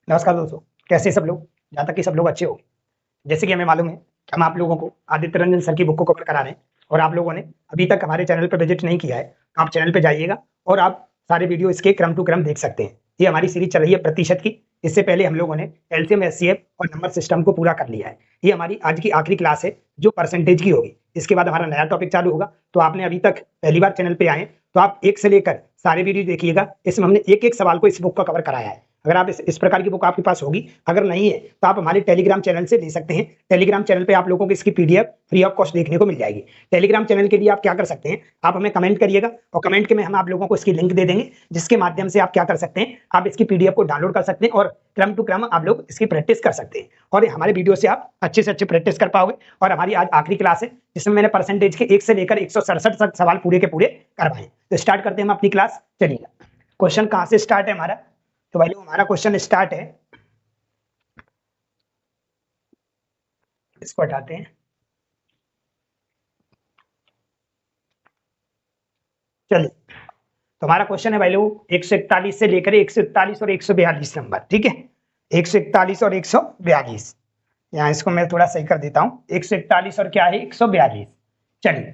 नमस्कार दोस्तों, कैसे सब लोग? जहाँ तक कि सब लोग अच्छे हो। जैसे कि हमें मालूम है कि हम आप लोगों को आदित्य रंजन सर की बुक को कवर करा रहे हैं और आप लोगों ने अभी तक हमारे चैनल पर विजिट नहीं किया है, तो आप चैनल पे जाइएगा और आप सारे वीडियो इसके क्रम टू क्रम देख सकते हैं। ये हमारी सीरीज चल रही है प्रतिशत की। इससे पहले हम लोगों ने एलसीएम, एचसीएफ और नंबर सिस्टम को पूरा कर लिया है। ये हमारी आज की आखिरी क्लास है जो परसेंटेज की होगी। इसके बाद हमारा नया टॉपिक चालू होगा। तो आपने अभी तक पहली बार चैनल पे आए तो आप एक से लेकर सारे वीडियो देखिएगा। इसमें हमने एक एक सवाल को इस बुक का कवर कराया है। अगर आप इस प्रकार की बुक आपके पास होगी, अगर नहीं है तो आप हमारे टेलीग्राम चैनल से ले सकते हैं। टेलीग्राम चैनल पे आप लोगों को इसकी पीडीएफ फ्री ऑफ कॉस्ट देखने को मिल जाएगी। टेलीग्राम चैनल के लिए आप क्या कर सकते हैं, आप हमें कमेंट करिएगा और कमेंट के में हम आप लोगों को इसकी लिंक दे देंगे, जिसके माध्यम से आप क्या कर सकते हैं, आप इसकी पीडीएफ को डाउनलोड कर सकते हैं और क्रम टू क्रम आप लोग इसकी प्रैक्टिस कर सकते हैं और हमारे वीडियो से आप अच्छे से अच्छे प्रैक्टिस कर पाओगे। और हमारी आज आखिरी क्लास है जिसमें मैंने परसेंटेज के 1 से लेकर 167 तक सवाल पूरे के पूरे करवाए। तो स्टार्ट करते हैं हम अपनी क्लास। चलिए, क्वेश्चन कहां से स्टार्ट है हमारा? तो भाई हमारा क्वेश्चन स्टार्ट है, इसको हटाते हैं। चलिए, तो हमारा क्वेश्चन है भाई लोग 141 से लेकर 141 और 142 नंबर। ठीक है, 141 और 142। यहाँ इसको मैं थोड़ा सही कर देता हूँ। 141 और क्या है, 142। चलिए,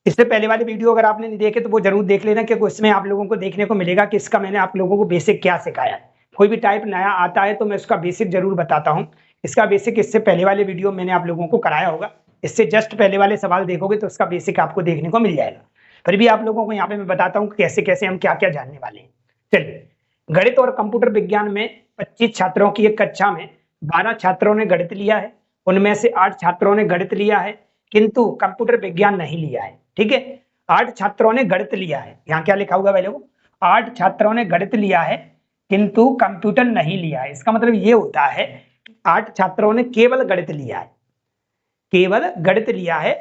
इससे पहले वाले वीडियो अगर आपने नहीं देखे तो वो जरूर देख लेना, क्योंकि उसमें आप लोगों को देखने को मिलेगा कि इसका मैंने आप लोगों को बेसिक क्या सिखाया है। कोई भी टाइप नया आता है तो मैं उसका बेसिक जरूर बताता हूँ। इसका बेसिक इससे पहले वाले वीडियो मैंने आप लोगों को कराया होगा। इससे जस्ट पहले वाले सवाल देखोगे तो उसका बेसिक आपको देखने को मिल जाएगा। फिर भी आप लोगों को यहाँ पे मैं बताता हूँ कैसे कैसे हम क्या क्या जानने वाले हैं। चलिए, गणित और कंप्यूटर विज्ञान में 25 छात्रों की एक कक्षा में 12 छात्रों ने गणित लिया है। उनमें से 8 छात्रों ने गणित लिया है किंतु कंप्यूटर विज्ञान नहीं लिया है। ठीक है, 8 छात्रों ने गणित लिया है। यहाँ क्या लिखा हुआ है भाई लोग? 8 छात्रों ने गणित लिया है किंतु कंप्यूटर नहीं लिया है। इसका मतलब ये होता है कि 8 छात्रों ने केवल गणित लिया है, केवल गणित लिया है।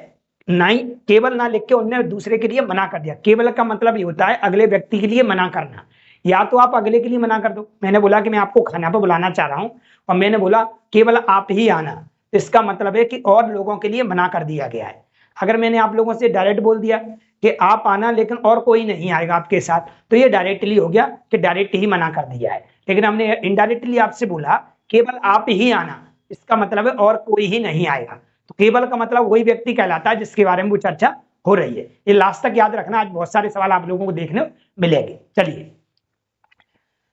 नहीं, केवल ना लिख के उन्होंने दूसरे के लिए मना कर दिया। केवल का मतलब ये होता है अगले व्यक्ति के लिए मना करना। या तो आप अगले के लिए मना कर दो, मैंने बोला कि मैं आपको खाना पर बुलाना चाह रहा हूं और मैंने बोला केवल आप ही आना, तो इसका मतलब है कि और लोगों के लिए मना कर दिया गया है। अगर मैंने आप लोगों से डायरेक्ट बोल दिया कि आप आना लेकिन और कोई नहीं आएगा आपके साथ, तो ये डायरेक्टली हो गया कि डायरेक्ट ही मना कर दिया है। लेकिन हमने इनडायरेक्टली आपसे बोला केवल आप ही आना, इसका मतलब है और कोई ही नहीं आएगा। तो केवल का मतलब वही व्यक्ति कहलाता है जिसके बारे में वो चर्चा हो रही है। ये लास्ट तक याद रखना, आज बहुत सारे सवाल आप लोगों को देखने मिलेंगे। चलिए,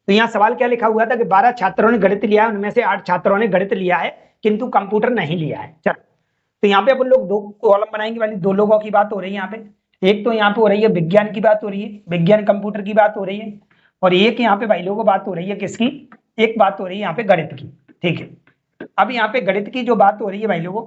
तो यहाँ सवाल क्या लिखा हुआ था कि 12 छात्रों ने गणित लिया है, उनमें से 8 छात्रों ने गणित लिया है किंतु कंप्यूटर नहीं लिया है। चलो, तो यहाँ पे अपन लोग दो कॉलम बनाएंगे वाली दो लोगों की बात हो रही है यहाँ पे। एक तो यहाँ पे हो रही है विज्ञान की बात हो रही है, विज्ञान कंप्यूटर की बात हो रही है, और एक यहाँ पे भाई लोगों बात हो रही है किसकी? एक बात हो रही है यहाँ पे गणित की। ठीक है, अब यहाँ पे गणित की जो बात हो रही है भाई लोगों,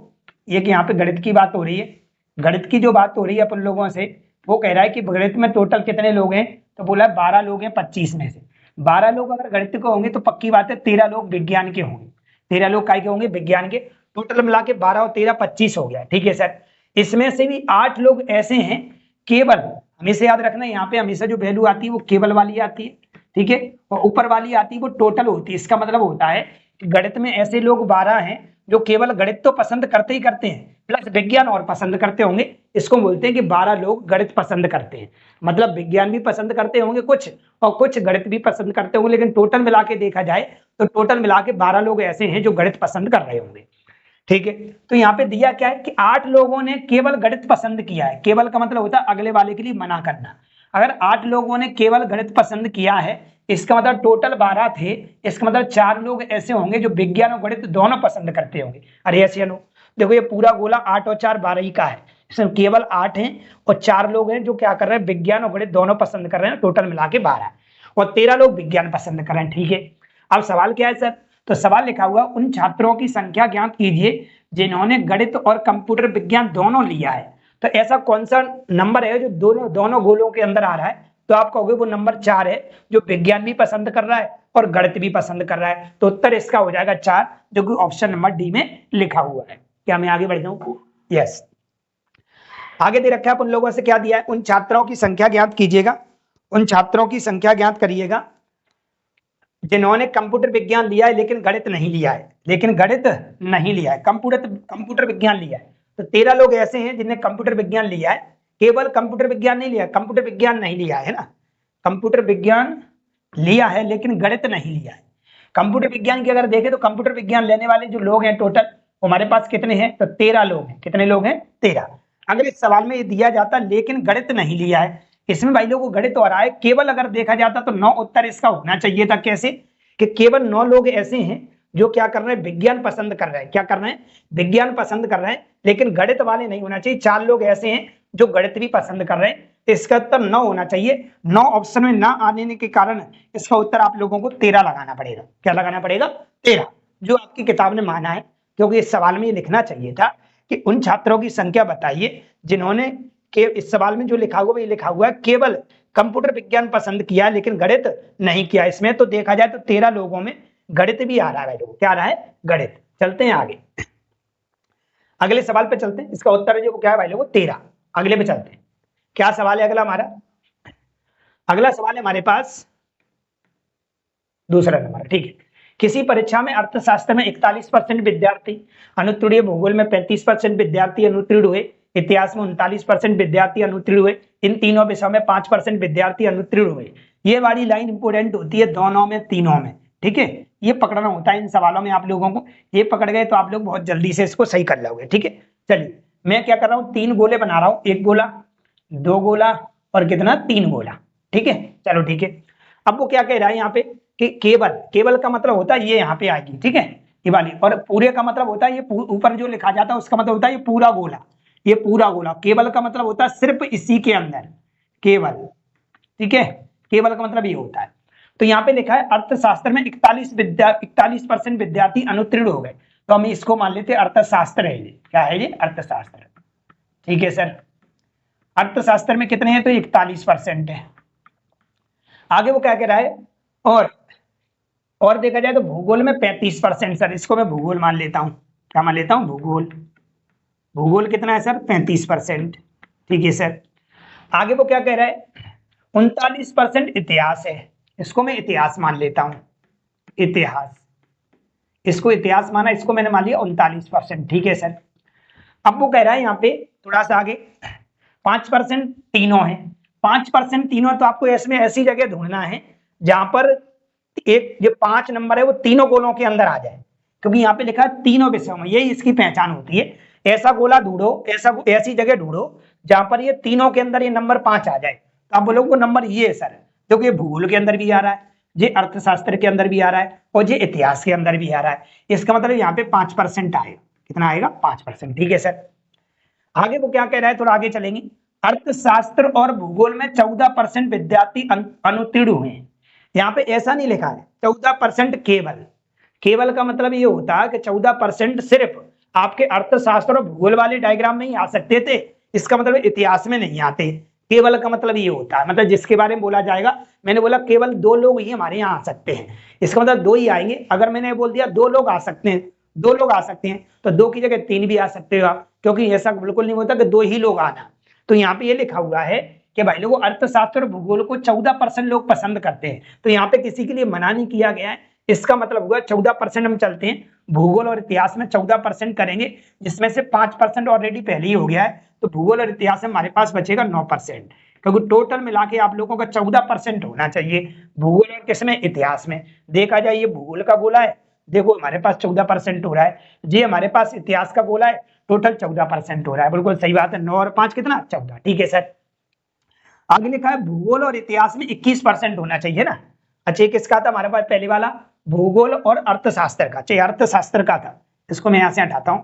एक यहाँ पे गणित की बात हो रही है। गणित की जो बात हो रही है अपन लोगों से, वो कह रहा है कि गणित में टोटल कितने लोग हैं? तो बोला 12 लोग हैं 25 में से। 12 लोग अगर गणित के होंगे तो पक्की बात है 13 लोग विज्ञान के होंगे। 13 लोग काय के होंगे? विज्ञान के। टोटल मिला के 12 और 13 25 हो गया। ठीक है सर, इसमें से भी 8 लोग ऐसे हैं केवल, हमेशा याद रखना यहाँ पे हमेशा जो वैल्यू आती है वो केवल वाली आती है। ठीक है, और ऊपर वाली आती है वो टोटल होती है। इसका मतलब होता है कि गणित में ऐसे लोग 12 हैं जो केवल गणित तो पसंद करते ही करते हैं, प्लस विज्ञान और पसंद करते होंगे। इसको बोलते हैं कि 12 लोग गणित पसंद करते हैं। मतलब विज्ञान भी पसंद करते होंगे कुछ, और कुछ गणित भी पसंद करते होंगे, लेकिन टोटल मिला के देखा जाए तो टोटल मिला के 12 लोग ऐसे हैं जो गणित पसंद कर रहे होंगे। ठीक है, तो यहाँ पे दिया क्या है कि 8 लोगों ने केवल गणित पसंद किया है। केवल का मतलब होता है अगले वाले के लिए मना करना। अगर 8 लोगों ने केवल गणित पसंद किया है, इसका मतलब टोटल 12 थे, इसका मतलब 4 लोग ऐसे होंगे जो विज्ञान और गणित दोनों पसंद करते होंगे। अरे ऐसे लोग देखो, ये पूरा गोला 8 और 4 12 ही का है। इसमें केवल 8 हैं और 4 लोग हैं जो क्या कर रहे हैं? विज्ञान और गणित दोनों पसंद कर रहे हैं। टोटल मिला के 12 और 13 लोग विज्ञान पसंद कर रहे हैं। ठीक है, अब सवाल क्या है सर? तो सवाल लिखा हुआ उन छात्रों की संख्या ज्ञात कीजिए जिन्होंने गणित और कंप्यूटर विज्ञान दोनों लिया है। तो ऐसा कौन सा नंबर है जो दोनों गोलों के अंदर आ रहा है? तो आप कहोगे वो नंबर 4 है, जो विज्ञान भी पसंद कर रहा है और गणित भी पसंद कर रहा है। तो उत्तर इसका हो जाएगा 4, जो कि ऑप्शन नंबर डी में लिखा हुआ है। क्या मैं आगे बढ़ जाऊं? यस, आगे दे रखा है उन लोगों से क्या दिया है? उन छात्रों की संख्या ज्ञात कीजिएगा, उन छात्रों की संख्या ज्ञात करिएगा जिन्होंने कंप्यूटर विज्ञान लिया है लेकिन गणित नहीं लिया है। लेकिन गणित नहीं लिया है, कंप्यूटर विज्ञान लिया है। तो 13 लोग ऐसे हैं जिन्हें कंप्यूटर विज्ञान लिया है, केवल कंप्यूटर विज्ञान नहीं लिया, कंप्यूटर विज्ञान नहीं लिया है ना, कंप्यूटर विज्ञान लिया है लेकिन गणित नहीं लिया है। कंप्यूटर विज्ञान की अगर देखें तो कंप्यूटर विज्ञान लेने वाले जो लोग हैं टोटल हमारे पास कितने हैं, तो 13 लोग हैं। कितने लोग हैं, 13। अगर इस सवाल में ये दिया जाता लेकिन गणित नहीं लिया है, इसमें भाई लोगों को गणित हो रहा है, केवल अगर देखा जाता तो 9 उत्तर इसका होना चाहिए था। कैसे कि केवल 9 लोग ऐसे हैं जो क्या कर रहे हैं, विज्ञान पसंद कर रहे हैं। क्या कर रहे हैं, विज्ञान पसंद कर रहे हैं, लेकिन गणित वाले नहीं होना चाहिए। 4 लोग ऐसे हैं जो गणित भी पसंद कर रहे हैं, तो इसका उत्तर 9 होना चाहिए। 9 ऑप्शन में ना आने के कारण इसका उत्तर आप लोगों को 13 लगाना पड़ेगा। क्या लगाना पड़ेगा, 13, जो आपकी किताब ने माना है। क्योंकि इस सवाल में ये लिखना चाहिए था कि उन छात्रों की संख्या बताइए जिन्होंने के इस सवाल में जो लिखा हुआ है, ये लिखा हुआ है केवल कंप्यूटर विज्ञान पसंद किया लेकिन गणित नहीं किया। इसमें तो देखा जाए तो 13 लोगों में गणित भी आ रहा है। क्या आ रहा है, गणित। चलते हैं आगे, अगले सवाल पे चलते हैं। इसका उत्तर जो क्या है भाई लोगों, 13। अगले पे चलते हैं। क्या सवाल है अगला हमारा, अगला सवाल है हमारे पास दूसरा नंबर। ठीक है, किसी परीक्षा में अर्थशास्त्र में 41% विद्यार्थी अनुत्तीर्ण हुए, भूगोल में 35% विद्यार्थी अनुत्तीर्ण हुए, इतिहास में 39% विद्यार्थी अनुत्तीर्ण हुए, इन तीनों विषयों में 5% विद्यार्थी अनुत्तीर्ण हुए। ये वाली लाइन इंपोर्टेंट होती है दोनों में, तीनों में। ठीक है, ये पकड़ना होता है इन सवालों में आप लोगों को। ये पकड़ गए तो आप लोग बहुत जल्दी से इसको सही कर लोगे। ठीक है, चलिए मैं क्या कर रहा हूँ, 3 गोले बना रहा हूँ, 1 गोला, 2 गोला और कितना, 3 गोला। ठीक है, चलो ठीक है। अब वो क्या कह रहा है यहाँ पे कि केवल, केवल का मतलब होता है ये यहाँ पे आएगी। ठीक है, ये वाली, और पूरे का मतलब होता है ये ऊपर जो लिखा जाता है उसका मतलब होता है ये पूरा गोला, ये पूरा गोला। केवल का मतलब होता है सिर्फ इसी के अंदर, केवल। ठीक है, केवल का मतलब ये होता है। तो यहाँ पे लिखा है अर्थशास्त्र में 41% विद्यार्थी अनुत्तीर्ण हो गए, तो हम इसको मान लेते हैं अर्थशास्त्र है ये। क्या है ये, अर्थशास्त्र। ठीक है सर, अर्थशास्त्र में कितने हैं, तो 41% है। आगे वो क्या कह रहा है, और देखा जाए तो भूगोल में 35%। सर इसको मैं भूगोल मान लेता हूं। क्या मान लेता हूं, भूगोल। भूगोल कितना है सर, 35%। ठीक है सर। आगे वो क्या कह रहा है, 39% इतिहास है, इसको मैं इतिहास मान लेता हूं, इतिहास। इसको इतिहास माना, इसको मैंने मान लिया 39%। ठीक है सर। अब वो कह रहा है यहाँ पे थोड़ा सा आगे 5% तीनों है। 5% तीनों, तो आपको इसमें ऐसी जगह ढूंढना है जहां पर एक जो 5 नंबर है वो तीनों गोलों के अंदर आ जाए, क्योंकि यहाँ पे लिखा है तीनों विषयों में, यही इसकी पहचान होती है। ऐसा गोला ढूंढो, ऐसी जगह ढूंढो जहां पर ये तीनों के अंदर ये नंबर 5 आ जाए। तो आप बोलोगे वो नंबर ये है सर, क्योंकि ये भूगोल के अंदर भी आ रहा है, ये अर्थशास्त्र के अंदर भी आ रहा है और ये इतिहास के अंदर भी आ रहा है। इसका मतलब यहाँ पे 5% आएगा। कितना आएगा, 5%। ठीक है सर। आगे वो क्या कह रहा है, थोड़ा आगे चलेंगे। अर्थशास्त्र और भूगोल में 14% विद्यार्थी अनुत्तीर्ण हुए हैं। यहाँ पे ऐसा नहीं लिखा है 14% केवल। केवल का मतलब ये होता है कि 14% सिर्फ आपके अर्थशास्त्र और भूगोल वाले डायग्राम में ही आ सकते थे, इसका मतलब इतिहास में नहीं आते। केवल का मतलब ये होता है, मतलब जिसके बारे में बोला जाएगा। मैंने बोला केवल 2 लोग ही हमारे यहाँ आ सकते हैं, इसका मतलब 2 ही आएंगे। अगर मैंने बोल दिया 2 लोग आ सकते हैं, 2 लोग आ सकते हैं, तो 2 की जगह 3 भी आ सकते हो, क्योंकि ऐसा बिल्कुल नहीं होता कि 2 ही लोग आना। तो यहाँ पे ये लिखा हुआ है कि भाई लोगों अर्थशास्त्र और भूगोल को 14% लोग पसंद करते हैं, तो यहाँ पे किसी के लिए मना नहीं किया गया है। इसका मतलब हुआ 14% हम चलते हैं, भूगोल और इतिहास में 14% करेंगे, जिसमें से 5% ऑलरेडी पहले ही हो गया है। तो भूगोल और इतिहास में हमारे पास बचेगा 9%, क्योंकि टोटल मिला के आप लोगों का 14% होना चाहिए भूगोल और किसमें, इतिहास में। देखा जाए ये भूगोल का गोला है, देखो हमारे पास 14% हो रहा है, ये हमारे पास इतिहास का गोला है, टोटल 14% हो रहा है। बिल्कुल सही बात है, 9 और 5 कितना, 14। ठीक है सर। आगे लिखा है भूगोल और इतिहास में 21% होना चाहिए ना। अच्छा, ये किसका था हमारे पास, पहले वाला भूगोल और अर्थशास्त्र का, चाहिए अर्थशास्त्र का था। इसको मैं यहां से हटाता हूं,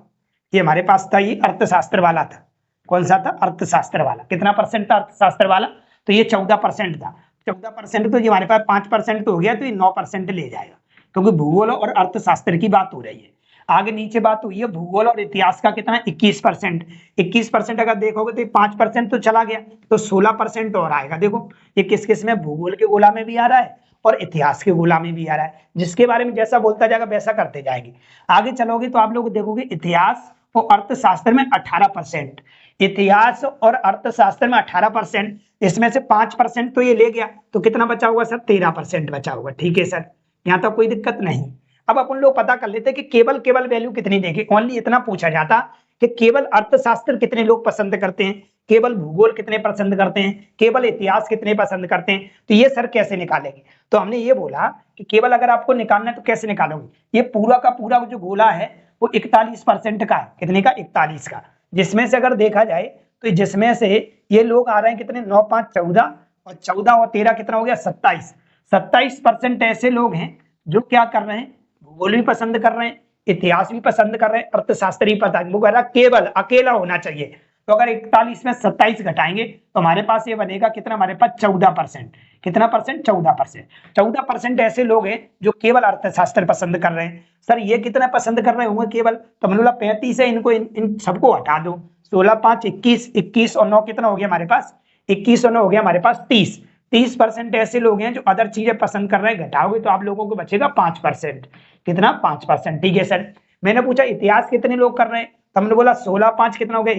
ये हमारे पास था, ये अर्थशास्त्र वाला था। कौन सा था, अर्थशास्त्र वाला। कितना परसेंट था अर्थशास्त्र वाला, तो ये 14% था। 14%, तो ये हमारे पास 5% तो हो गया, तो ये 9% ले जाएगा, क्योंकि भूगोल और अर्थशास्त्र की बात हो रही है। आगे नीचे बात हुई है भूगोल और इतिहास का, कितना 21%। 21% अगर देखोगे तो 5% तो चला गया, तो 16% और आएगा। देखो ये किस किस में, भूगोल के गोला में भी आ रहा है और इतिहास के गोला में भी आ रहा है, जिसके बारे में जैसा बोलता जाएगा वैसा करते जाएंगे। आगे चलोगे तो आप लोग देखोगे इतिहास और अर्थशास्त्र में 18%, इतिहास और अर्थशास्त्र में 18%, इसमें से 5% तो ये ले गया, तो कितना बचा होगा सर, 13% बचा होगा। ठीक है सर, यहाँ तक कोई दिक्कत नहीं। अब अपन लोग पता कर लेते कि केवल वैल्यू कितनी देगी। ओनली इतना पूछा जाता कि केवल अर्थशास्त्र कितने लोग पसंद करते हैं, केवल भूगोल कितने पसंद करते हैं, केवल इतिहास कितने पसंद करते हैं, तो ये सर कैसे निकालेंगे। तो हमने ये बोला कि केवल अगर आपको निकालना है तो कैसे निकालोगे, ये पूरा का पूरा जो गोला है वो 41% का है, कितने का, 41 का, जिसमें से अगर देखा जाए तो जिसमें से ये लोग आ रहे हैं कितने, 9 5 14 और 14 और 13 कितना हो गया, 27% ऐसे लोग हैं जो क्या कर रहे हैं, भूगोल भी पसंद कर रहे हैं, इतिहास भी पसंद कर रहे हैं, अर्थशास्त्र भी पसंद, वो कह रहा केवल अकेला होना चाहिए। तो अगर 41 में 27 घटाएंगे तो हमारे पास ये बनेगा कितना, हमारे पास 14%, कितना परसेंट, 14%। 14% ऐसे लोग हैं जो केवल अर्थशास्त्र पसंद कर रहे हैं। सर ये कितना पसंद कर रहे होंगे केवल, तो हमने बोला 35 है, इनको इन सबको हटा दो, 16 5 21, 21 और 9 कितना हो गया हमारे पास, 21 और 9 हो गया हमारे पास 30% ऐसे लोग हैं जो अदर चीजें पसंद कर रहे हैं, घटाओगे तो आप लोगों को बचेगा 5%, कितना, 5%। ठीक है सर। मैंने पूछा इतिहास कितने लोग कर रहे हैं, तो हमने बोला 16 5 कितना हो गया,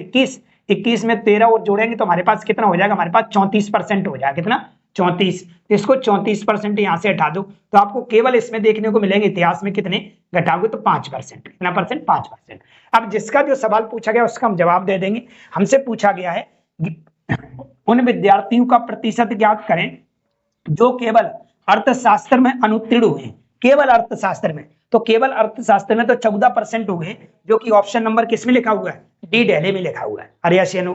21 में 13 और जोड़ेंगे तो हमारे पास कितना हो जाएगा, हमारे पास 34% हो जाएगा, कितना, 34। इसको 34% यहाँ से हटा दो तो आपको केवल इसमें देखने को मिलेंगे इतिहास में कितने, घटाओगे तो 5%, कितना परसेंट, 5%। अब जिसका जो सवाल पूछा गया उसका हम जवाब दे देंगे। हमसे पूछा गया है उन विद्यार्थियों का प्रतिशत ज्ञात करें जो केवल अर्थशास्त्र में अनुत्तीर्ण हुए, केवल अर्थशास्त्र में, तो केवल अर्थशास्त्र में तो 14% हो गए, जो कि ऑप्शन नंबर किस में लिखा हुआ है, डी दिल्ली में लिखा हुआ है। हरियाणा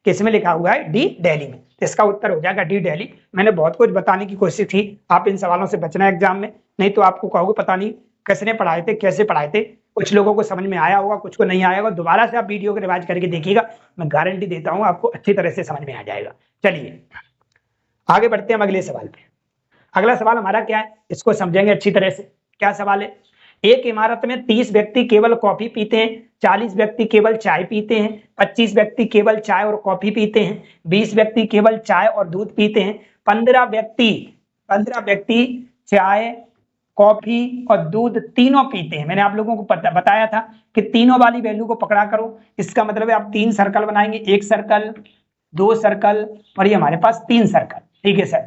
किस में लिखा हुआ है, डी दिल्ली में, तो इसका उत्तर हो जाएगा डी दिल्ली। मैंने बहुत कुछ बताने की कोशिश की, आप इन सवालों से बचना एग्जाम में, नहीं तो आपको कहोगे पता नहीं किसने पढ़ाए थे, कैसे पढ़ाए थे। कुछ लोगों को समझ में आया होगा, कुछ को नहीं आया होगा, दोबारा से आप वीडियो को रिवाइज करके देखिएगा, मैं गारंटी देता हूं आपको अच्छी तरह से समझ में आ जाएगा। चलिए आगे बढ़ते हैं अगले सवाल पे। अगला सवाल हमारा क्या है, इसको समझेंगे अच्छी तरह से। क्या सवाल है, एक इमारत में 30 व्यक्ति केवल कॉफी पीते हैं, 40 व्यक्ति केवल चाय पीते हैं, 25 व्यक्ति केवल चाय और कॉफी पीते हैं, 20 व्यक्ति केवल चाय और दूध पीते हैं, 15 व्यक्ति चाय, कॉफी और दूध तीनों पीते हैं। मैंने आप लोगों को बताया था कि तीनों वाली वैल्यू को पकड़ा करो। इसका मतलब है आप 3 सर्कल बनाएंगे, 1 सर्कल, 2 सर्कल और ये हमारे पास 3 सर्कल। ठीक है सर।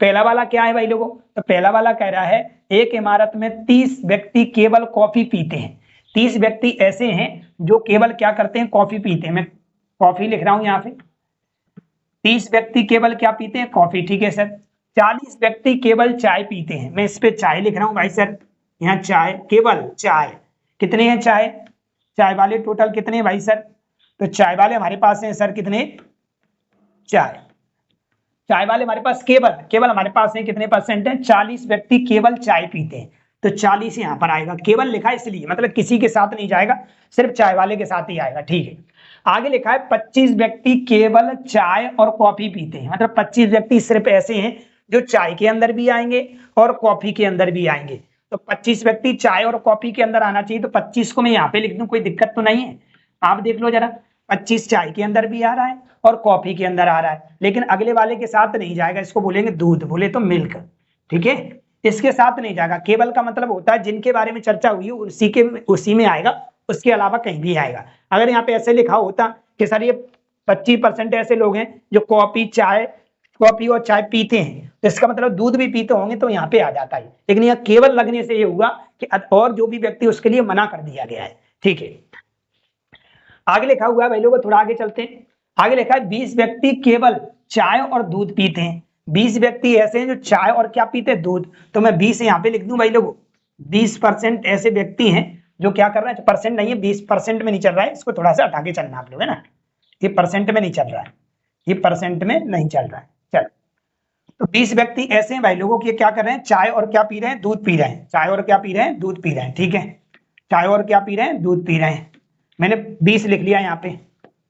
पहला वाला क्या है भाई लोगों, तो पहला वाला कह रहा है एक इमारत में 30 व्यक्ति केवल कॉफी पीते हैं। 30 व्यक्ति ऐसे हैं जो केवल क्या करते हैं, कॉफी पीते हैं। मैं कॉफी लिख रहा हूं यहाँ पे, 30 व्यक्ति केवल क्या पीते हैं, कॉफी। ठीक है सर। 40 व्यक्ति केवल चाय पीते हैं, मैं इस पे चाय लिख रहा हूं भाई सर, यहाँ चाय, केवल चाय। कितने हैं चाय वाले टोटल कितने हैं भाई सर, तो चाय वाले हमारे पास हैं सर कितने, चाय वाले हमारे पास केवल हमारे पास है कितने परसेंट है, 40 व्यक्ति केवल चाय पीते हैं, तो 40 यहाँ पर आएगा। केवल लिखा है इसलिए, मतलब किसी के साथ नहीं जाएगा, सिर्फ चाय वाले के साथ ही आएगा। ठीक है। आगे लिखा है 25 व्यक्ति केवल चाय और कॉफी पीते हैं, मतलब 25 व्यक्ति सिर्फ ऐसे हैं जो चाय के अंदर भी आएंगे और कॉफी के अंदर भी आएंगे। तो 25 व्यक्ति चाय और कॉफी के अंदर आना चाहिए, तो 25 को मैं यहाँ पे लिख दूं, कोई दिक्कत तो नहीं है। आप देख लो जरा, 25 चाय के अंदर भी आ रहा है और कॉफी के अंदर आ रहा है, लेकिन अगले वाले के साथ नहीं जाएगा, इसको बोलेंगे दूध, बोले तो मिल्क। ठीक है, इसके साथ नहीं जाएगा। केवल का मतलब होता है जिनके बारे में चर्चा हुई उसी में आएगा, उसके अलावा कहीं भी आएगा। अगर यहाँ पे ऐसे लिखा होता कि सर ये 25% ऐसे लोग हैं जो कॉफी और चाय पीते हैं, तो इसका मतलब दूध भी पीते होंगे, तो यहाँ पे आ जाता है। लेकिन यह केवल लगने से ये हुआ कि और जो भी व्यक्ति उसके लिए मना कर दिया गया है। ठीक है। आगे लिखा हुआ है भाई लोगों, थोड़ा आगे चलते हैं। आगे लिखा है 20 व्यक्ति केवल चाय और दूध पीते हैं। 20 व्यक्ति ऐसे हैं जो चाय और क्या पीते हैं, दूध। तो मैं 20 यहाँ पे लिख दूं भाई लोगों, 20% ऐसे व्यक्ति हैं जो क्या कर रहे हैं, परसेंट नहीं है, 20% में नहीं चल रहा है, इसको थोड़ा सा हटा के चलना आप लोग, है ना। ये परसेंट में नहीं चल रहा है, ये परसेंट में नहीं चल रहा है। चल, तो 20 व्यक्ति ऐसे हैं भाई लोगों की क्या कर रहे हैं, चाय और क्या पी रहे हैं, दूध पी रहे हैं। चाय और क्या पी रहे हैं, दूध पी रहे हैं। ठीक है, चाय और क्या पी रहे हैं, दूध पी रहे हैं। मैंने 20 लिख लिया यहाँ पे।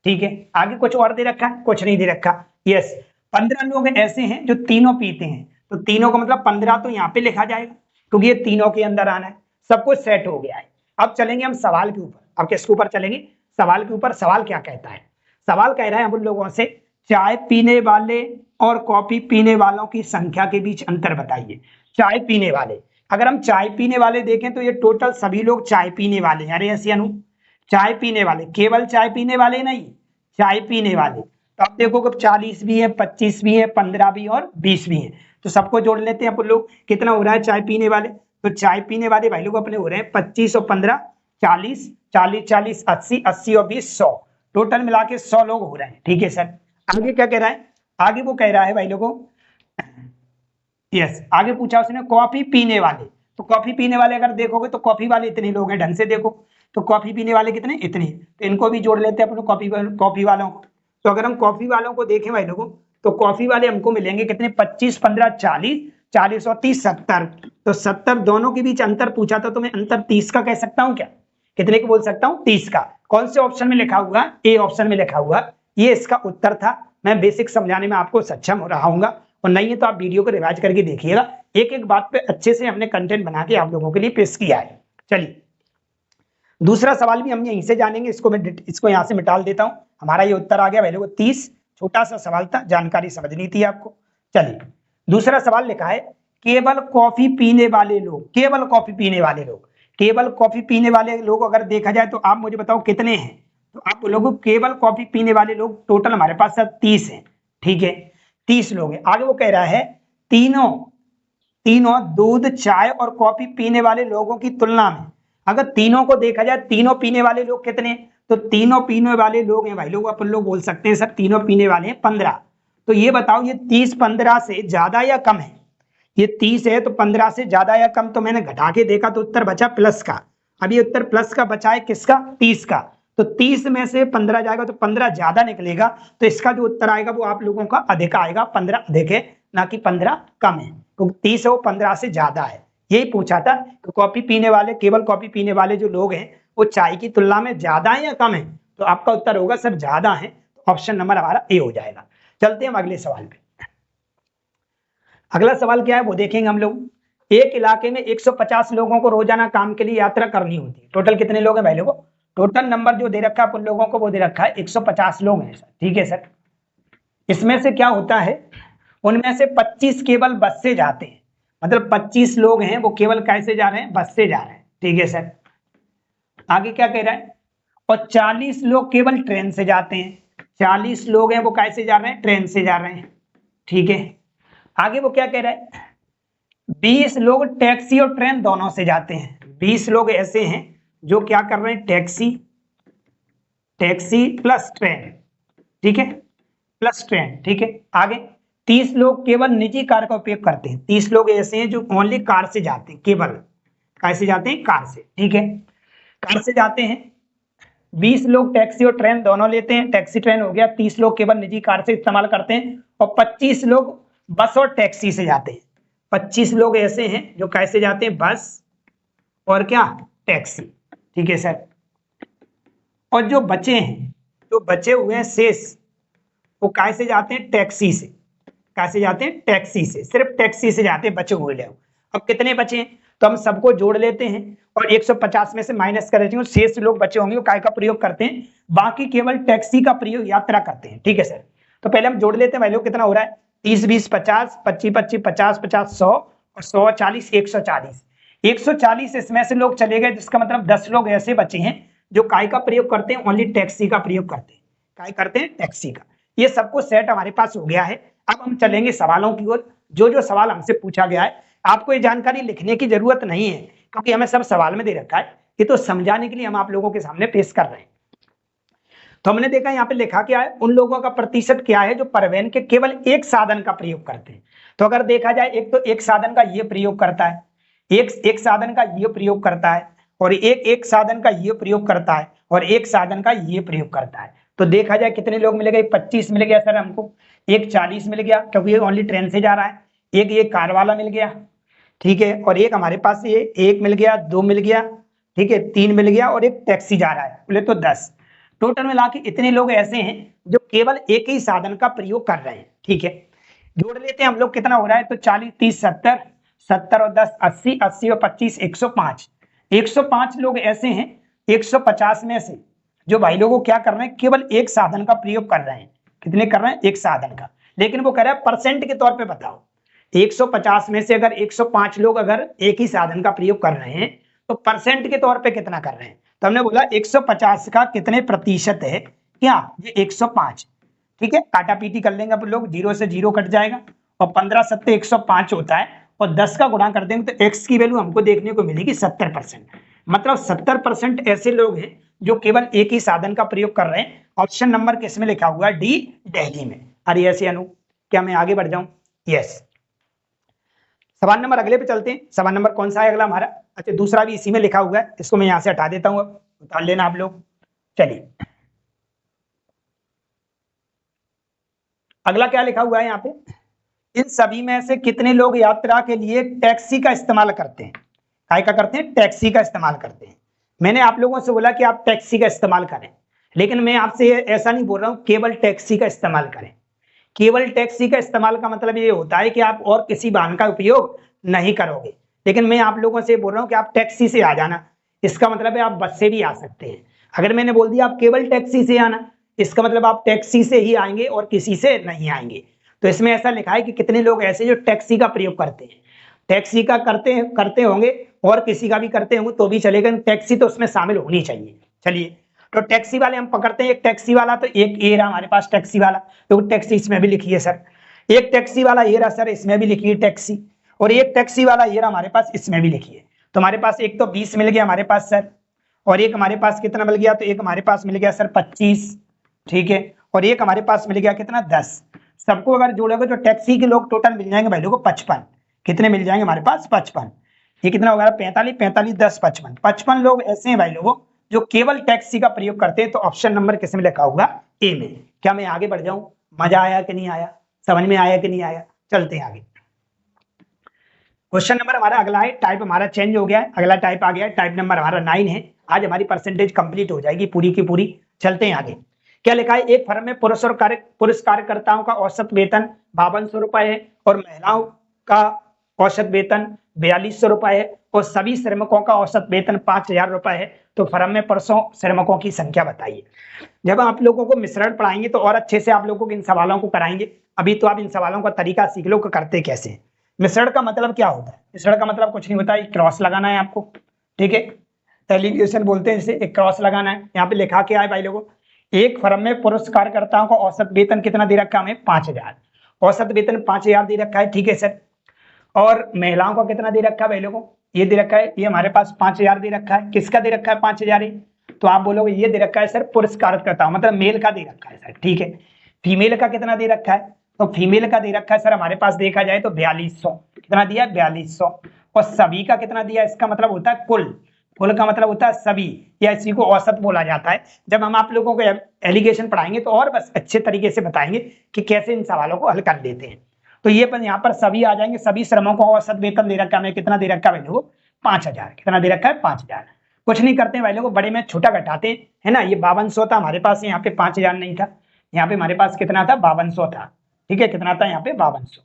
ठीक है, आगे कुछ और दे रखा है, कुछ नहीं दे रखा। यस, 15 लोग ऐसे हैं जो तीनों पीते हैं, तो तीनों का मतलब 15 तो यहाँ पे लिखा जाएगा, क्योंकि ये तीनों के अंदर आना है। सब कुछ सेट हो गया है। अब चलेंगे हम सवाल के ऊपर। अब किसके ऊपर चलेंगे, सवाल के ऊपर। सवाल क्या कहता है, सवाल कह रहा है हम लोगों से चाय पीने वाले और कॉफी पीने वालों की संख्या के बीच अंतर बताइए। चाय पीने वाले, अगर हम चाय पीने वाले देखें तो ये टोटल सभी लोग चाय पीने वाले हैं। अरे ऐसे अनु, चाय पीने वाले, केवल चाय पीने वाले नहीं, चाय पीने वाले। तो आप देखो कि 40 भी है, 25 भी है, 15 भी और 20 भी है, तो सबको जोड़ लेते हैं अपन लोग। कितना हो रहा है चाय पीने वाले, तो चाय पीने वाले भाई लोग अपने हो रहे हैं 25 और 15 40, 40 40 80, 80 और 20 100, टोटल मिला के 100 लोग हो रहे हैं। ठीक है सर, आगे क्या कह रहा है, आगे वो कह रहा है भाई लोगों, यस आगे पूछा उसने कॉफी पीने वाले, तो कॉफी पीने वाले अगर देखोगे तो कॉफी वाले इतने लोग हैं, ढंग से देखो तो कॉफी पीने वाले कितने, इतने, तो इनको भी जोड़ लेते हैं अपन कॉफी वालों को। तो अगर हम कॉफी वालों को देखें भाई लोगों, तो कॉफी वाले हमको मिलेंगे कितने, 25 15 40, 40 और 30 70, तो 70 दोनों के बीच अंतर पूछा था तो मैं अंतर 30 का कह सकता हूं क्या, कितने को बोल सकता हूं, 30 का। कौन से ऑप्शन में लिखा हुआ, ए ऑप्शन में लिखा हुआ, ये इसका उत्तर था। मैं बेसिक समझाने में आपको सक्षम हो रहा हूँ, और नहीं है तो आप वीडियो को रिवाइज करके देखिएगा, एक एक बात पे अच्छे से हमने कंटेंट बना के आप लोगों के लिए पेश किया है। चलिए दूसरा सवाल भी हम यहीं से जानेंगे, इसको यहां से मिटाल देता हूं, हमारा ये उत्तर आ गया भाई लोगों 30, छोटा सा सवाल था, जानकारी समझनी थी आपको। चलिए दूसरा सवाल लिखा है, केवल कॉफी पीने वाले लोग, केवल कॉफी पीने वाले लोग, केवल कॉफी पीने वाले लोग अगर देखा जाए तो आप मुझे बताओ कितने हैं, तो आप बोलोगे केवल कॉफी पीने वाले लोग टोटल हमारे पास 30 हैं, ठीक है 30 लोग हैं। आगे वो कह रहा है तीनों दूध चाय और कॉफी पीने वाले लोगों की तुलना में, अगर तीनों को देखा जाए, तीनों पीने वाले लोग कितने, तो तीनों पीने वाले लोग हैं भाई लोग, अपन लोग बोल सकते हैं सर तीनों पीने वाले हैं 15। तो ये बताओ ये 30 15 से ज्यादा या कम है, ये 30 है तो 15 से ज्यादा या कम, तो मैंने घटा के देखा तो उत्तर बचा प्लस का। अब ये उत्तर प्लस का बचा है किसका, 30 का, तो 30 में से 15 जाएगा तो 15 ज्यादा निकलेगा, तो इसका जो उत्तर आएगा वो आप लोगों का अधिक आएगा, 15 अधिक है ना कि 15 कम है, क्योंकि 30 है वो 15 से ज्यादा है। यही पूछा था कि कॉफी पीने वाले, केवल कॉफी पीने वाले जो लोग हैं वो चाय की तुलना में ज्यादा है या कम है, तो आपका उत्तर होगा सर ज्यादा है, तो ऑप्शन नंबर हमारा ए हो जाएगा। चलते हैं हम अगले सवाल पे। अगला सवाल क्या है वो देखेंगे हम लोग, एक इलाके में 150 लोगों को रोजाना काम के लिए यात्रा करनी होती है, टोटल कितने लोग हैं भाई लोगों, टोटल नंबर जो दे रखा है उन लोगों को वो दे रखा है 150 लोग हैं सर, ठीक है सर। इसमें से क्या होता है, उनमें से 25 केवल बस से जाते हैं, मतलब 25 लोग हैं वो केवल कैसे जा रहे हैं, बस से जा रहे हैं, ठीक है सर। आगे क्या कह रहा है, और 40 लोग केवल ट्रेन से जाते हैं, 40 लोग हैं वो कैसे जा रहे हैं, ट्रेन से जा रहे हैं, ठीक है। आगे वो क्या कह रहा है, 20 लोग टैक्सी और ट्रेन दोनों से जाते हैं, 20 लोग ऐसे हैं जो क्या कर रहे हैं, टैक्सी प्लस ट्रेन, ठीक है, प्लस ट्रेन, ठीक है। आगे 30 लोग केवल निजी कार का उपयोग करते हैं, 30 लोग ऐसे हैं जो ओनली कार से जाते हैं, केवल कैसे जाते हैं, कार से, ठीक है, कार से जाते हैं। 20 लोग टैक्सी और ट्रेन दोनों लेते हैं, टैक्सी ट्रेन हो गया, 30 लोग केवल निजी कार से इस्तेमाल करते हैं, और 25 लोग बस और टैक्सी से जाते हैं, 25 लोग ऐसे हैं जो कैसे जाते हैं, बस और क्या, टैक्सी, ठीक है सर। और जो बचे हैं, जो बचे हुए हैं शेष, वो कैसे जाते हैं, टैक्सी से, कैसे जाते हैं, टैक्सी से, सिर्फ टैक्सी से जाते हैं बचे हुए लोग। अब कितने बचे हैं, तो हम सबको जोड़ लेते हैं और 150 में से माइनस कर देते हैं, शेष लोग बचे होंगे वो काय का प्रयोग करते हैं, बाकी केवल टैक्सी का प्रयोग यात्रा करते हैं, ठीक है सर। तो पहले हम जोड़ लेते हैं भाई लोग, कितना हो रहा है, 30 20 50, 25 25 50 50 100 और 100 40 140, 140 इसमें से लोग चले गए, जिसका मतलब 10 लोग ऐसे बचे हैं जो काय का प्रयोग करते हैं, ओनली टैक्सी का प्रयोग करते हैं, काय करते हैं, टैक्सी का। ये सब कुछ सेट हमारे पास हो गया है। अब हम चलेंगे सवालों की ओर, जो जो सवाल हमसे पूछा गया है, आपको ये जानकारी लिखने की जरूरत नहीं है क्योंकि हमें सब सवाल में दे रखा है, ये तो समझाने के लिए हम आप लोगों के सामने पेश कर रहे हैं। तो हमने देखा यहाँ पे लिखा क्या है, उन लोगों का प्रतिशत क्या है जो परिवहन के केवल एक साधन का प्रयोग करते हैं। तो अगर देखा जाए, एक तो एक साधन का ये प्रयोग करता है, एक साधन का ये प्रयोग करता है, और एक साधन का ये प्रयोग करता है, और एक साधन का ये प्रयोग करता है। तो देखा जाए कितने लोग मिल गए, 25 मिल गया सर हमको, एक 40 मिल गया क्योंकि ये ओनली ट्रेन से जा रहा है, एक ये कार वाला मिल गया, ठीक है, और एक हमारे पास ये एक मिल गया, 2 मिल गया, ठीक है, 3 मिल गया, और एक टैक्सी जा रहा है, बोले तो 10। टोटल मिला के इतने लोग ऐसे हैं जो केवल एक ही साधन का प्रयोग कर रहे हैं, ठीक है। जोड़ लेते हैं हम लोग, कितना हो रहा है, तो 40 30 70, 70 और 10 80, 80 और 25 105, 105 लोग ऐसे हैं 150 में से जो भाई लोगों क्या कर रहे हैं, केवल एक साधन का प्रयोग कर रहे हैं। कितने कर रहे हैं, एक साधन का, लेकिन वो कह रहा है परसेंट के तौर पे बताओ, 150 में से अगर 105 लोग अगर एक ही साधन का प्रयोग कर रहे हैं तो परसेंट के तौर पे कितना कर रहे हैं। तो हमने बोला 150 का कितने प्रतिशत है, क्या, ये 105, ठीक है, काटा पीटी कर लेंगे अपन लोग, 0 से 0 कट जाएगा, और 15 7 105 होता है, और 10 का गुणा कर देंगे तो x की वैल्यू हमको देखने को मिलेगी 70%। मतलब 70% ऐसे लोग हैं जो केवल एक ही साधन का प्रयोग कर रहे हैं। ऑप्शन नंबर किसमें लिखा हुआ है? डी, दिल्ली में। अरे यस या नो? क्या मैं आगे बढ़ जाऊं? यस। सवाल नंबर अगले पे चलते हैं। सवाल नंबर कौन सा है अगला हमारा? अच्छा, दूसरा भी इसी में लिखा हुआ है, इसको मैं यहां से हटा देता हूं, अब उतार लेना आप लोग। चलिए, अगला क्या लिखा हुआ है यहाँ पे? इन सभी में से कितने लोग यात्रा के लिए टैक्सी का इस्तेमाल करते हैं? काय का करते हैं? टैक्सी का इस्तेमाल करते हैं। मैंने आप लोगों से बोला कि आप टैक्सी का इस्तेमाल करें, लेकिन मैं आपसे ऐसा नहीं बोल रहा हूं केवल टैक्सी का इस्तेमाल करें। केवल टैक्सी का इस्तेमाल का मतलब ये होता है कि आप और किसी वाहन का उपयोग नहीं करोगे। लेकिन मैं आप लोगों से बोल रहा हूं कि आप टैक्सी से आ जाना, इसका मतलब है आप बस से भी आ सकते हैं। अगर मैंने बोल दिया आप केवल टैक्सी से आना, इसका मतलब आप टैक्सी से ही आएंगे और किसी से नहीं आएंगे। तो इसमें ऐसा लिखा है कि कितने लोग ऐसे जो टैक्सी का प्रयोग करते हैं। टैक्सी का करते होंगे और किसी का भी करते होंगे तो भी चलेगा, टैक्सी तो उसमें शामिल होनी चाहिए। चलिए, तो टैक्सी वाले हम पकड़ते हैं। एक टैक्सी वाला, तो एक ये रहा हमारे पास टैक्सी वाला, तो टैक्सी इसमें भी लिखिए सर। एक टैक्सी वाला ये रहा सर, इसमें भी लिखिए टैक्सी। और एक टैक्सी वाला ये रहा हमारे पास, इसमें भी लिखिए। तो हमारे पास एक तो 20 मिल गया हमारे पास सर, और एक हमारे पास कितना मिल गया? तो एक हमारे पास मिल गया सर 25, ठीक है। और एक हमारे पास मिल गया कितना? 10। सबको अगर जोड़ोगे तो टैक्सी के लोग टोटल मिल जाएंगे भाई लोगों को 55। कितने मिल जाएंगे हमारे पास? 55। ये कितना होगा? 45, 45, 10, 55। 55 लोग ऐसे हैं भाई लोगों जो केवल टैक्सी का प्रयोग करते हैं। तो ऑप्शन नंबर किस में लिखा होगा? ए में। क्या मैं आगे बढ़ जाऊं? मजा आया कि नहीं आया? समझ में आया कि नहीं आया? चलते हैं आगे। क्वेश्चन नंबर हमारा अगला है, टाइप हमारा चेंज हो गया है, अगला टाइप आ गया है, टाइप नंबर हमारा 9 है। आज हमारी परसेंटेज कंप्लीट हो जाएगी पूरी की पूरी। चलते हैं आगे। क्या लिखा है? एक फर्म में पुरुष कार्यकर्ताओं का औसत वेतन 5200 रुपए है और महिलाओं का औसत वेतन 4200 रुपए है और सभी श्रमिकों का औसत वेतन 5000 रुपए है। तो फर्म में पुरुषों श्रमिकों की संख्या बताइए। जब आप लोगों को मिश्रण पढ़ाएंगे तो और अच्छे से आप लोगों को इन सवालों को कराएंगे। अभी तो आप इन सवालों का तरीका सीख लो कि करते कैसे हैं। मिश्रण का मतलब क्या होता है? मिश्रण का मतलब कुछ नहीं होता है, क्रॉस लगाना है आपको, ठीक है। एलिगेशन बोलते हैं इसे, एक क्रॉस लगाना है। यहाँ पे लिखा क्या है भाई लोगों? एक फर्म में पुरुष कार्यकर्ताओं को औसत वेतन कितना दे रखा है हमें? 5000। औसत वेतन 5000 दे रखा है, ठीक है सर। और महिलाओं का कितना दे रखा है भाई लोगों? ये दे रखा है, ये हमारे पास 5000 दे रखा है। किसका दे रखा है 5000? तो आप बोलोगे ये दे रखा है सर पुरुष कार्यकर्ता, मतलब मेल का दे रखा है सर, ठीक है। फीमेल का कितना दे रखा है? तो फीमेल का दे रखा है सर हमारे पास देखा जाए तो 4200। कितना दिया? 4200। और सभी का कितना दिया? इसका मतलब होता है कुल। कुल का मतलब होता है सभी, या इसी को औसत बोला जाता है। जब हम आप लोगों को एलिगेशन पढ़ाएंगे तो और बस अच्छे तरीके से बताएंगे कि कैसे इन सवालों को हल कर लेते हैं। तो ये पर यहाँ पर सभी आ जाएंगे। सभी श्रमों को औसत वेतन दे रखा है हमें, कितना दे रखा है भाई लोगों? 5000। कितना दे रखा है? 5000। कुछ नहीं करते भाई लोगों, बड़े में छोटा घटाते हैं, है ना। ये 5200 था हमारे पास, यहाँ पे 5000 नहीं था, यहाँ पे हमारे पास कितना था? 5200 था, ठीक है। कितना था यहाँ पे? 5200।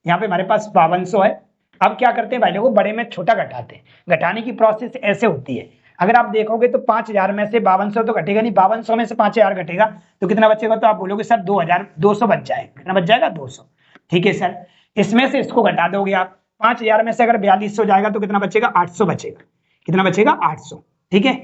यहाँ पे हमारे पास 5200 है। अब क्या करते हैं भाई लोगों? बड़े में छोटा घटाते हैं। घटाने की प्रोसेस ऐसे होती है, अगर आप देखोगे तो 5000 में से 5200 तो घटेगा नहीं, 5200 में से 5000 घटेगा तो कितना बचेगा? तो आप बोलोगे सर 2200 बच जाएगा। कितना बच जाएगा? 200, ठीक है सर। इसमें से इसको घटा दोगे आप, 5000 में से अगर 4200 जाएगा तो कितना बचेगा? 800 बचेगा। कितना बचेगा? 800, ठीक है।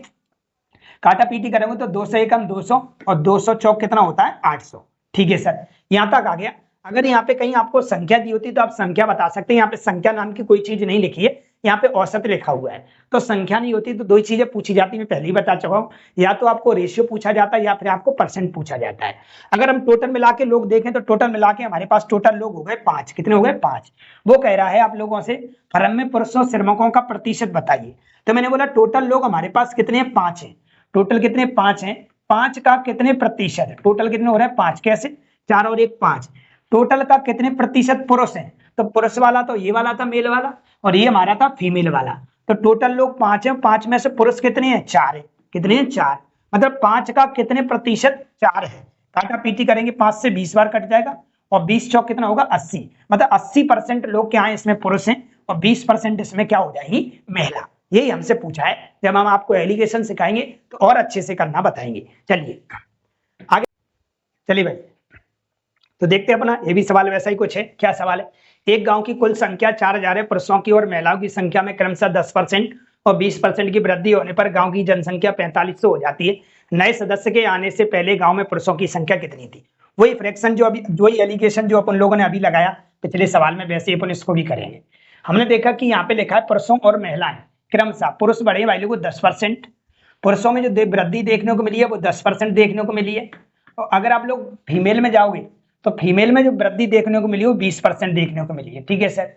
काटा पीटी करेंगे तो 200 एकम 200 और 200 चौक कितना होता है? 800, ठीक है सर। यहां तक आ गया। अगर यहाँ पे कहीं आपको संख्या दी होती तो आप संख्या बता सकते हैं। यहाँ पे संख्या नाम की कोई चीज नहीं लिखी है, यहाँ पे औसत लिखा हुआ है। तो संख्या नहीं होती तो दो ही चीजें पूछी जाती, मैं पहले ही बता चुका हूँ। या तो आपको रेशियो पूछा जाता है या फिर आपको परसेंट पूछा जाता है। अगर हम टोटल मिला के लोग देखें तो टोटल मिला के हमारे पास टोटल लोग हो गए 5। कितने हो गए? 5। वो कह रहा है आप लोगों से फर्म में पुरुषों श्रमिकों का प्रतिशत बताइए। तो मैंने बोला टोटल लोग हमारे पास कितने हैं? 5 है। टोटल कितने? 5 हैं। 5 का कितने प्रतिशत है? टोटल कितने हो रहे हैं? 5। कैसे? 4 और 1 5। टोटल का कितने प्रतिशत पुरुष हैं? तो पुरुष वाला तो ये वाला था मेल वाला, और ये हमारा था फीमेल वाला। तो टोटल लोग 5 हैं, 5 में से पुरुष कितने हैं? 4 है। कितने हैं? 4। मतलब 5 का कितने प्रतिशत? 4 है। काटा पीटी करेंगे 5 से 20 बार कट जाएगा और 20 चौक कितना होगा? 80। मतलब 80% लोग क्या है इसमें पुरुष हैं और 20% इसमें क्या हो जाएगी? महिला। यही हमसे पूछा है। जब हम आपको एलिगेशन सिखाएंगे तो और अच्छे से करना बताएंगे। चलिए आगे चलिए भाई, तो देखते हैं अपना ये भी सवाल वैसा ही कुछ है। क्या सवाल है? एक गांव की कुल संख्या 4000 है। पुरुषों की और महिलाओं की संख्या में क्रमशः 10% और 20% की वृद्धि होने पर गांव की जनसंख्या 4500 हो जाती है। नए सदस्य के आने से पहले गांव में पुरुषों की संख्या कितनी थी? वही फ्रैक्शन जो अभी, वही एलिगेशन जो अपन लोगों ने अभी लगाया पिछले सवाल में, वैसे अपन इसको भी करेंगे। हमने देखा कि यहाँ पे लिखा है पुरुषों और महिलाएं क्रमशः, पुरुष बढ़े भाई लोगों 10%, पुरुषों में जो वृद्धि देखने को मिली है वो 10% देखने को मिली है, और अगर आप लोग फीमेल में जाओगे तो फीमेल में जो वृद्धि देखने को मिली है वो 20% देखने को मिली है। ठीक है सर।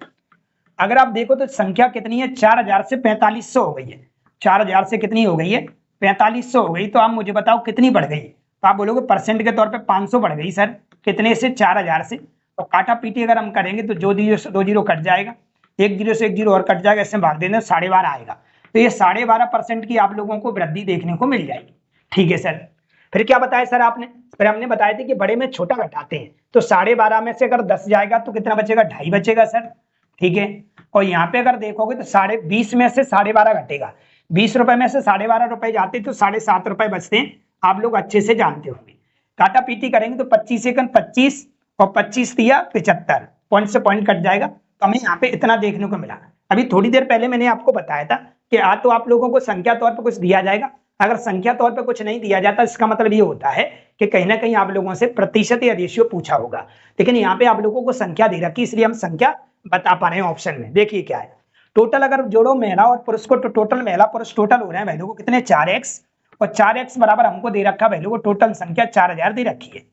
अगर आप देखो तो संख्या कितनी है, 4000 से 4500 हो गई है। 4000 से कितनी हो गई है, 4500 हो गई। तो आप मुझे बताओ कितनी बढ़ गई। तो आप बोलोगे परसेंट के तौर पे 500 बढ़ गई सर। कितने से, 4000 से। तो काटा पीटी अगर हम करेंगे तो जो जीरो से 2 जीरो कट जाएगा, 1 जीरो से 1 जीरो और कट जाएगा, इससे भाग देंगे 12.5 आएगा। तो ये 12.5% की आप लोगों को वृद्धि देखने को मिल जाएगी। ठीक है सर। फिर क्या बताया सर आपने, फिर हमने बताया था कि बड़े में छोटा घटाते हैं, तो 12.5 में से अगर 10 जाएगा तो कितना बचेगा, 2.5 बचेगा सर। ठीक है। और यहाँ पे अगर देखोगे तो 20 में से 12.5 घटेगा, 20 रुपए में से 12.5 रुपए जाते तो 7.5 रुपए बचते हैं। आप लोग अच्छे से जानते होंगे। काटा पीटी करेंगे तो 25 एकन 25 और 25 दिया 75, पॉइंट से पॉइंट कट जाएगा। तो हमें यहाँ पे इतना देखने को मिला। अभी थोड़ी देर पहले मैंने आपको बताया था कि तो आप लोगों को संख्या तौर पर कुछ दिया जाएगा। अगर संख्या तौर पर कुछ नहीं दिया जाता, इसका मतलब ये होता है कि कहीं ना कहीं आप लोगों से प्रतिशत या रेशियो पूछा होगा। लेकिन यहाँ पे आप लोगों को संख्या दे रखी, इसलिए हम संख्या बता पा रहे हैं ऑप्शन में। देखिए क्या है, टोटल अगर जोड़ो महिला और पुरुष को, तो टोटल महिला पुरुष टोटल हो रहे हैं वैल्यू को कितने, 4x, और 4x बराबर हमको दे रखा वैल्यू को टोटल संख्या 4000 दे रखी है।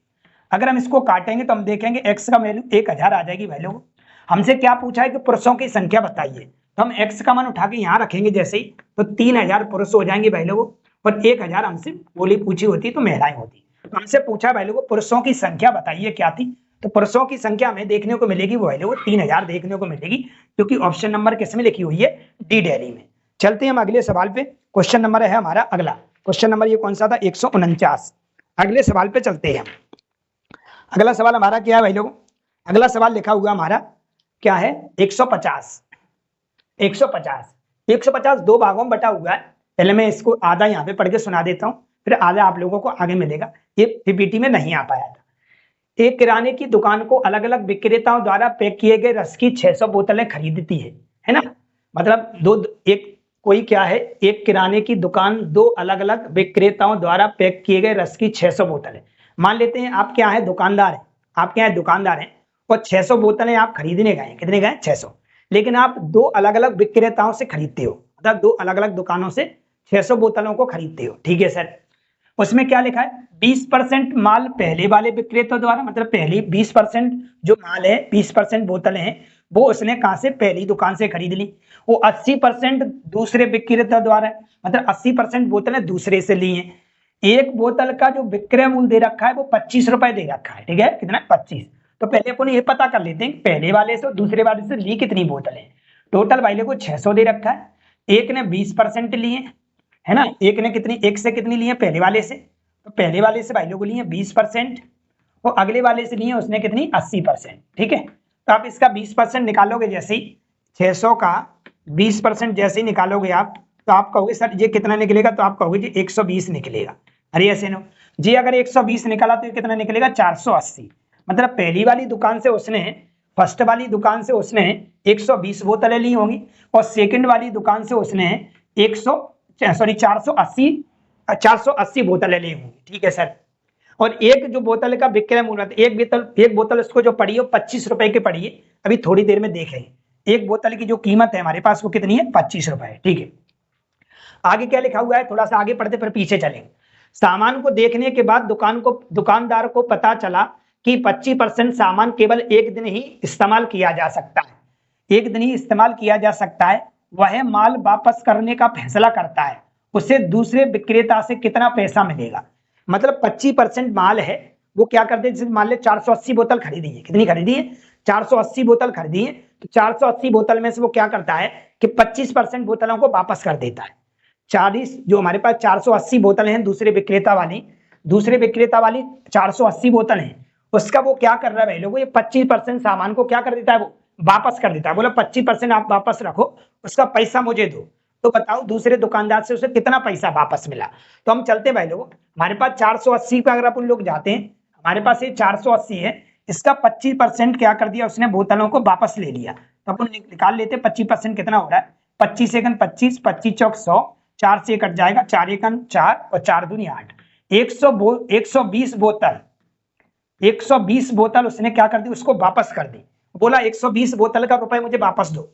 अगर हम इसको काटेंगे तो हम देखेंगे x का वैल्यू 1000 आ जाएगी वैल्यू। हमसे क्या पूछा है कि पुरुषों की संख्या बताइए, तो हम x का मान उठा के यहाँ रखेंगे जैसे ही, तो 3000 पुरुष हो जाएंगे वैल्यू को, और 1000 हमसे बोली पूछी होती तो महिलाएं होती। तो हमसे पूछा वैल्यू को पुरुषों की संख्या बताइए क्या थी, तो पुरुषों की संख्या हमें देखने को मिलेगी वो वैल्यू 3000 देखने को मिलेगी, क्योंकि ऑप्शन नंबर किसमें लिखी हुई है, डी दिल्ली में। चलते हैं हम अगले सवाल पे। क्वेश्चन नंबर है हमारा अगला, क्वेश्चन नंबर ये कौन सा था, 149। अगले सवाल पे चलते हैं। अगला सवाल हमारा क्या है भाई लोगों, अगला सवाल लिखा हुआ हमारा क्या है, 150। 150 दो भागों में बटा हुआ है। पहले मैं इसको आधा यहाँ पे पढ़ के सुना देता हूँ, फिर आधा आप लोगों को आगे मिलेगा। ये पीपीटी में नहीं आ पाया था। एक किराने की दुकान को अलग अलग विक्रेताओं द्वारा पैक किए गए रस की 600 बोतलें खरीदती है ना। मतलब कोई क्या है, एक किराने की दुकान दो अलग अलग विक्रेताओं द्वारा पैक किए गए रस की 600 बोतलें। मान लेते हैं आप क्या है, दुकानदार है, आप क्या है, दुकानदार हैं, और 600 बोतलें आप खरीदने गए, कितने गए, 600। लेकिन आप दो अलग अलग विक्रेताओं से खरीदते हो, मतलब दो अलग अलग दुकानों से 600 बोतलों को खरीदते हो। ठीक है सर। उसमें क्या लिखा है, 20% माल पहले वाले विक्रेता द्वारा, मतलब पहली 20% जो माल है, 20% बोतलें हैं, वो उसने कहां से, पहली दुकान से खरीद ली। वो 80% दूसरे विक्रेता द्वारा है, मतलब 80% बोतलें दूसरे से ली हैं। एक बोतल का जो विक्रय मूल्य दे रखा है वो 25 रुपए दे रखा है। ठीक है, कितना, 25। तो पहले अपन ये पता कर लेते हैं पहले वाले से और दूसरे वाले से ली कितनी बोतलें। टोटल वाले को 600 दे रखा है, एक ने 20% लिए है ना, एक ने कितनी, एक से कितनी लिए, पहले वाले से, तो पहले वाले से भाई लोग लिए 20%, और अगले वाले से लिए उसने कितनी, 80%। ठीक है। तो आप इसका 20% निकालोगे, जैसे ही 600 का 20% जैसे ही निकालोगे आप, तो आप कहोगे सर ये कितना निकलेगा, तो आप कहोगे जी 120 निकलेगा। अरे ऐसे नो जी, अगर 120 निकाला तो ये कितना निकलेगा, 480। मतलब पहली वाली दुकान से उसने, फर्स्ट वाली दुकान से उसने 120 बोतलें ली होंगी, और सेकंड वाली दुकान से उसने 480 बोतलें ली होंगी। ठीक है सर। और एक जो बोतल का विक्रय मूल्य, एक बोतल उसको जो पड़ी है 25 रुपए की पड़ी है। अभी थोड़ी देर में देखेंगे एक बोतल की जो कीमत है हमारे पास वो कितनी है, 25 रुपए। ठीक है। आगे क्या लिखा हुआ है, थोड़ा सा आगे पढ़ते फिर पीछे चलेंगे। सामान को देखने के बाद दुकानदार को पता चला कि 25% सामान केवल एक दिन ही इस्तेमाल किया जा सकता है, एक दिन ही इस्तेमाल किया जा सकता है। वह माल वापस करने का फैसला करता है, उसे दूसरे विक्रेता से कितना पैसा मिलेगा। मतलब 25% माल है, वो क्या करते हैं, जैसे मान ले 480 बोतल खरीदी है, कितनी खरीदी है, 480 बोतल खरीदी है। तो 480 बोतल में से वो क्या करता है कि 25% बोतलों को वापस कर देता है। 40 जो हमारे पास 480 बोतल हैं दूसरे विक्रेता वाली 480 बोतल हैं, उसका वो क्या कर रहा है भाई लोगों, ये 25% सामान को क्या कर देता है, वो वापस कर देता है। बोला 25% आप वापस रखो, उसका पैसा मुझे दो। तो बताओ दूसरे दुकानदार से उसे कितना पैसा वापस मिला। तो हम चलते भाई लोगों, हमारे पास 480 पे अगर अपन लोग जाते हैं, हमारे पास ये 480 है, इसका 25% क्या कर दिया उसने, बोतलों को वापस ले लिया। तो अपन निकाल लेते 25% कितना हो रहा है, 25 एकन 25, 25 चौक 100, 4 से कट जाएगा, 4 एकन 4 और 4 दूनी 8, 120 बोतल उसने क्या कर दी, उसको वापस कर दी। बोला 120 बोतल का रुपए मुझे वापस दो।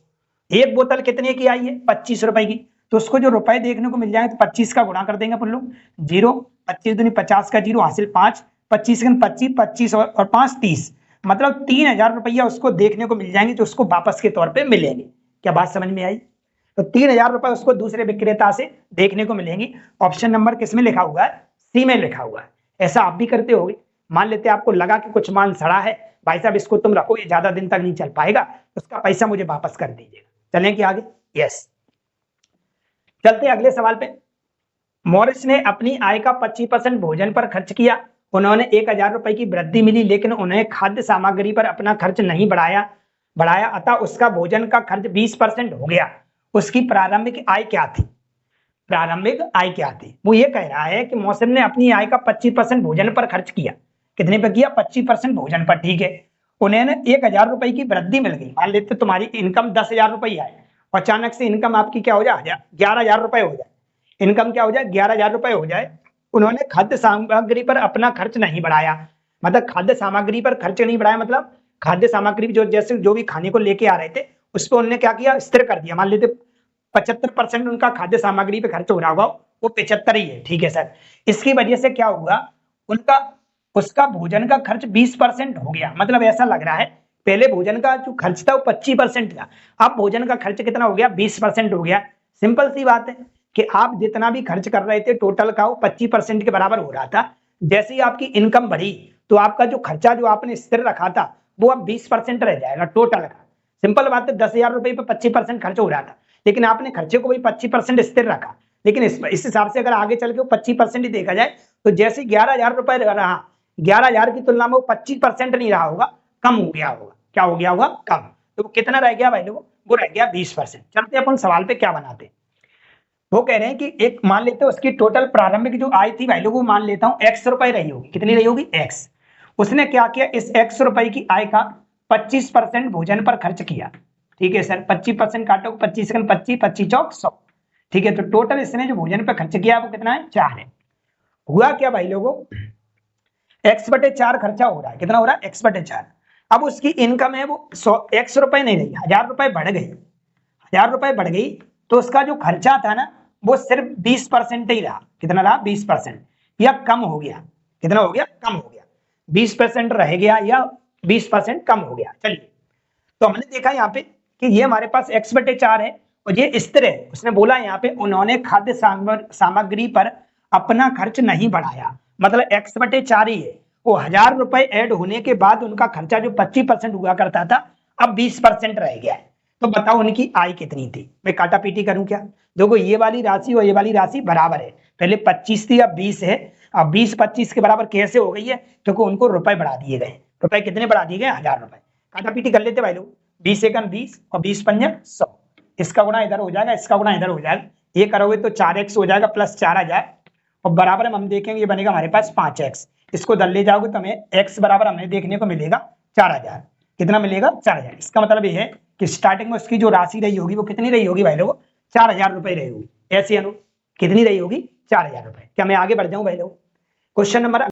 एक बोतल कितने की आई है, 25 रुपए की, तो उसको जो रुपए देखने को मिल जाएंगे तो 25 का गुणा कर देंगे अपन लोग, 0, 25 दूनी 50 का 0 हासिल 5, 25 25, 25 और 5 30, मतलब 3000 रुपया उसको देखने को मिल जाएंगे, तो उसको वापस के तौर पे मिलेंगे। क्या बात समझ में आई? तो 3000 रुपए उसको दूसरे विक्रेता से देखने को मिलेंगी। ऑप्शन नंबर किस में लिखा हुआ है? सी में लिखा हुआ है। ऐसा आप भी करते होगे। मान लेते आपको लगा कि कुछ माल सड़ा है, भाई साहब इसको तुम रखो, ये ज्यादा दिन तक नहीं चल पाएगा, उसका पैसा मुझे वापस कर दीजिएगा। चलें कि आगे? यस, चलते अगले सवाल पे। मॉरिस ने अपनी आय का 25% भोजन पर खर्च किया। उन्होंने 1000 रुपए की वृद्धि मिली, लेकिन उन्हें खाद्य सामग्री पर अपना खर्च नहीं बढ़ाया, अतः उसका भोजन का खर्च 20% हो गया। उसकी प्रारंभिक आय क्या थी? प्रारंभिक आय क्या थी? वो ये कह रहा है कि मौसम ने अपनी आय का 25% भोजन पर खर्च किया। कितने पर किया? 25% भोजन पर, ठीक है। उन्हें 1000 रुपए की वृद्धि मिल गई। मान लेते तुम्हारी इनकम 10,000 रुपये है, अचानक से इनकम आपकी क्या हो जाए? 11,000 रुपए हो जाए। इनकम क्या हो जाए? 11,000 रुपए हो जाए। उन्होंने खाद्य सामग्री पर अपना खर्च नहीं बढ़ाया, मतलब खाद्य सामग्री पर खर्च नहीं बढ़ाया, मतलब खाद्य सामग्री जो जैसे जो भी खाने को लेके आ रहे थे उस पर उन्होंने क्या किया? स्थिर कर दिया। मान लेते 75% उनका खाद्य सामग्री पे खर्च हो रहा होगा, वो 75 ही है, ठीक है सर। इसकी वजह से क्या हुआ? उसका भोजन का खर्च 20% हो गया। मतलब ऐसा लग रहा है पहले भोजन का जो खर्च था वो 25% था, अब भोजन का खर्च कितना हो गया? 20% हो गया। सिंपल सी बात है कि आप जितना भी खर्च कर रहे थे टोटल का वो 25% के बराबर हो रहा था। जैसे ही आपकी इनकम बढ़ी तो आपका जो खर्चा जो आपने स्थिर रखा था वो अब 20% रह जाएगा टोटल का। सिंपल बात है, 10,000 रुपए पे 25% खर्च हो रहा था, लेकिन आपने खर्चे को भी 25% स्थिर रखा। लेकिन इस हिसाब से अगर आगे चल के 25% ही देखा जाए तो जैसे 11,000 रुपए रहा, 11,000 की तुलना में वो 25% नहीं रहा होगा, कम हो गया होगा। क्या हो गया होगा? कम। तो वो कितना रह गया भाई लोगों? वो रह गया 20%। चलते अपन सवाल पे क्या बनाते। वो कह रहे हैं कि एक मान लेते हैं उसकी टोटल प्रारंभिक जो आय थी भाई लोगों, मान लेता हूं x रुपए रही होगी। कितनी रही होगी? x। उसने क्या किया? इस x रुपए की आय का 25% भोजन पर खर्च किया। ठीक है सर, 25% काटो, 25 25, 25 चौक 100। ठीक है, तो टोटल इसने जो भोजन पर खर्च किया वो कितना है? 4 है। हुआ क्या भाई लोगों? x/4 खर्चा हो रहा है। कितना हो रहा है? x/4। अब उसकी इनकम है वो 100 रुपए नहीं रही, 1000 रुपए बढ़ गई। 1000 रुपए बढ़ गई तो उसका जो खर्चा था ना वो सिर्फ 20% ही रहा। कितना रहा? 20%, या कम हो गया। कितना हो गया? कम हो गया। 20% रह गया या 20% कम हो गया। चलिए, तो हमने देखा यहाँ पे कि ये हमारे पास x/4 है और ये स्थिर है। उसने बोला यहाँ पे उन्होंने खाद्य सामग्री पर अपना खर्च नहीं बढ़ाया, मतलब x/4 ही है। वो 1000 रुपए ऐड होने के बाद उनका खर्चा जो 25% हुआ करता था अब 20% रह गया है। तो बताओ उनकी आय कितनी थी? मैं काटा पीटी करूं क्या? देखो, ये वाली राशि और ये वाली राशि बराबर है। पहले 25 थी, अब 20 है। अब 20 25 के बराबर कैसे हो गई है? क्योंकि उनको रुपए बढ़ा दिए गए। रुपए कितने बढ़ा दिए गए? 1000 रुपए। काटा पीटी कर लेते भाई लोग। 20 एकम 20 और 20 पंजे 100। इसका गुणा इधर हो जाएगा, इसका गुणा इधर हो जाएगा। ये करोगे तो 4x हो जाएगा प्लस 4 आ जाए, और बराबर हम देखेंगे ये बनेगा हमारे पास 5x। इसको दल ले जाओगे तो हमें x बराबर हमें देखने को मिलेगा 4000। कितना मिलेगा? 4000। इसका मतलब ये है कि स्टार्टिंग में उसकी जो राशि रही होगी वो कितनी रही होगी भाई लोग? 4000 रुपए रही होगी। ऐसे कितनी रही होगी? 4000 रुपए। क्या मैं आगे बढ़ जाऊं भाई लोग? Question number